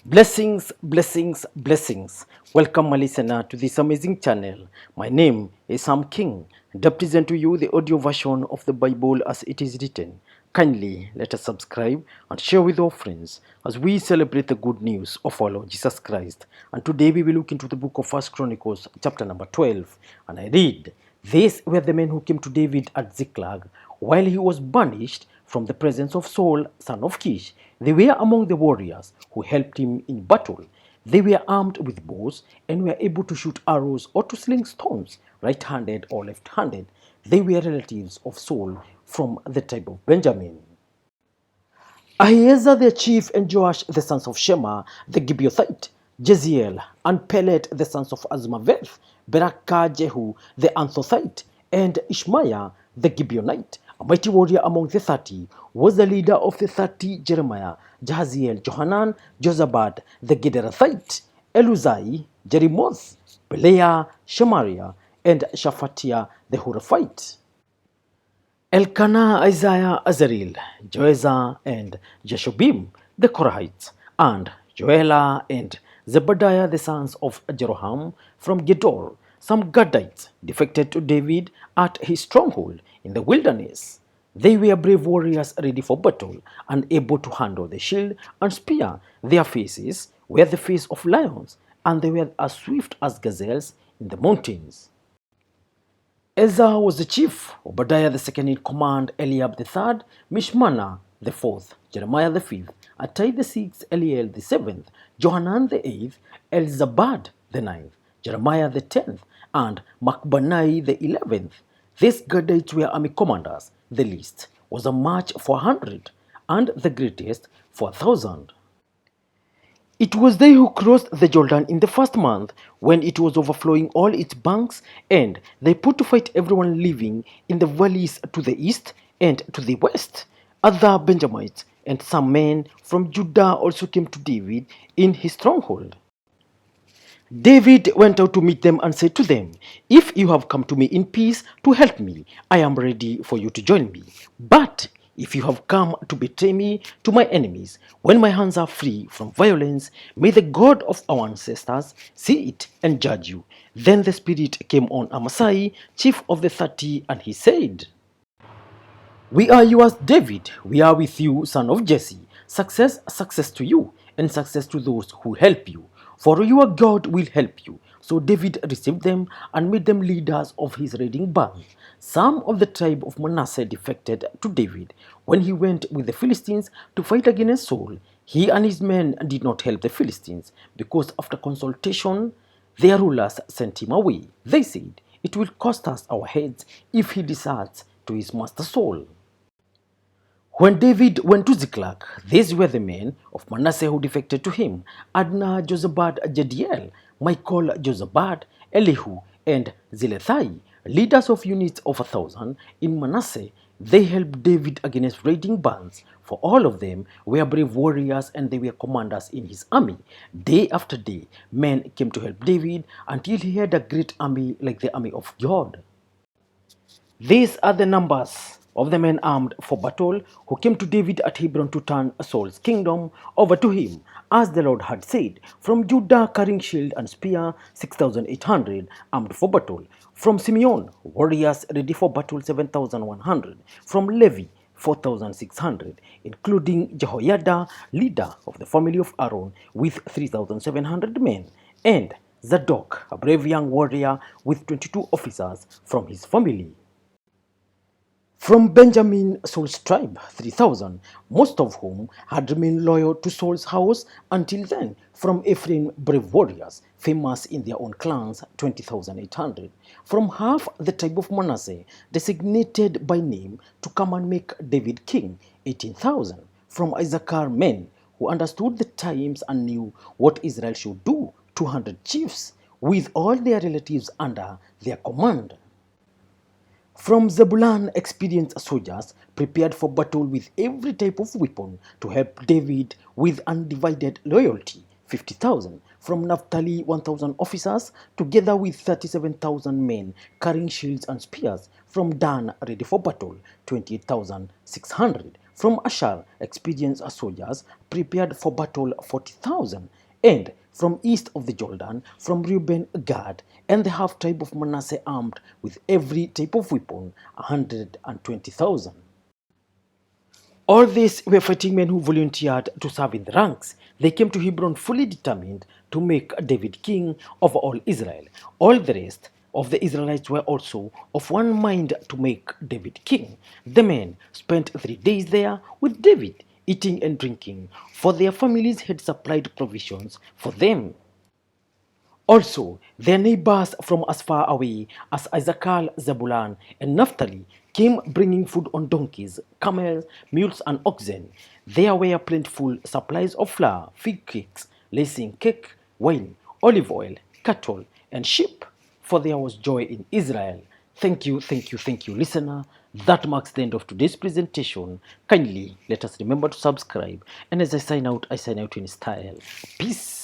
Blessings, blessings, blessings. Welcome, my listener, to this amazing channel. My name is Sam King, and I present to you the audio version of the Bible as it is written. Kindly let us subscribe and share with our friends as we celebrate the good news of our Lord Jesus Christ. And today we will look into the book of First Chronicles, chapter number 12. And I read, "These were the men who came to David at Ziklag while he was banished from the presence of Saul, son of Kish. They were among the warriors who helped him in battle. They were armed with bows and were able to shoot arrows or to sling stones, right-handed or left-handed. They were relatives of Saul from the tribe of Benjamin. Ahiezer the chief and Joash the sons of Shema the Gibeothite, Jeziel and Pelet the sons of Azmaveth, Berakah Jehu the Anthothite, and Ishmaiah the Gibeonite, a mighty warrior among the 30, was the leader of the 30, Jeremiah, Jahaziel, Johanan, Jozabad the Gederathite, Eluzai, Jerimoth, Beleah, Shemariah, and Shaphatiah the Huraphite. Elkanah, Isaiah, Azarel, Joezah, and Jeshobim, the Korahites, and Joelah and Zebadiah, the sons of Jeroham, from Gedor. Some Gadites defected to David at his stronghold in the wilderness. They were brave warriors ready for battle and able to handle the shield and spear. Their faces were the face of lions, and they were as swift as gazelles in the mountains. Ezra was the chief, Obadiah the second in command, Eliab the third, Mishmana the fourth, Jeremiah the fifth, Attai the sixth, Eliel the seventh, Johanan the eighth, Elzabad the ninth, Jeremiah the tenth, and Makbanai the 11th. These Gadites were army commanders. The least was a march for 100, and the greatest for 1,000. It was they who crossed the Jordan in the first month, when it was overflowing all its banks, and they put to fight everyone living in the valleys to the east and to the west. Other Benjamites and some men from Judah also came to David in his stronghold. David went out to meet them and said to them, "If you have come to me in peace to help me, I am ready for you to join me. But if you have come to betray me to my enemies, when my hands are free from violence, may the God of our ancestors see it and judge you." Then the Spirit came on Amasai, chief of the 30, and he said, "We are yours, David. We are with you, son of Jesse. Success, success to you, and success to those who help you. For your God will help you." So David received them and made them leaders of his raiding band. Some of the tribe of Manasseh defected to David when he went with the Philistines to fight against Saul. He and his men did not help the Philistines because after consultation, their rulers sent him away. They said, "It will cost us our heads if he deserts to his master Saul." When David went to Ziklag, these were the men of Manasseh who defected to him: Adnah, Jozabad, Jediel, Michael, Jozabad, Elihu, and Zilethai, leaders of units of 1,000 in Manasseh. They helped David against raiding bands, for all of them were brave warriors and they were commanders in his army. Day after day, men came to help David until he had a great army like the army of God. These are the numbers of the men armed for battle who came to David at Hebron to turn Saul's kingdom over to him, as the Lord had said. From Judah, carrying shield and spear, 6,800 armed for battle. From Simeon, warriors ready for battle, 7,100. From Levi, 4,600, including Jehoiada, leader of the family of Aaron, with 3,700 men, and Zadok, a brave young warrior with 22 officers from his family. From Benjamin, Saul's tribe, 3,000, most of whom had remained loyal to Saul's house until then. From Ephraim, brave warriors, famous in their own clans, 20,800. From half the tribe of Manasseh, designated by name to come and make David king, 18,000. From Issachar, men who understood the times and knew what Israel should do, 200 chiefs, with all their relatives under their command. From Zebulun, experienced soldiers prepared for battle with every type of weapon to help David with undivided loyalty, 50,000. From Naphtali, 1,000 officers, together with 37,000 men carrying shields and spears. From Dan, ready for battle, 28,600. From Asher, experienced soldiers prepared for battle 40,000. And from east of the Jordan, from Reuben, Gad, and the half tribe of Manasseh armed with every type of weapon, 120,000. All these were fighting men who volunteered to serve in the ranks. They came to Hebron fully determined to make David king over all Israel. All the rest of the Israelites were also of one mind to make David king. The men spent 3 days there with David, eating and drinking, for their families had supplied provisions for them. Also, their neighbors from as far away as Issachar, Zebulun, and Naphtali came bringing food on donkeys, camels, mules, and oxen. There were plentiful supplies of flour, fig cakes, lacing cake, wine, olive oil, cattle, and sheep, for there was joy in Israel. Thank you, listener. That marks the end of today's presentation. Kindly let us remember to subscribe. And as I sign out in style. Peace.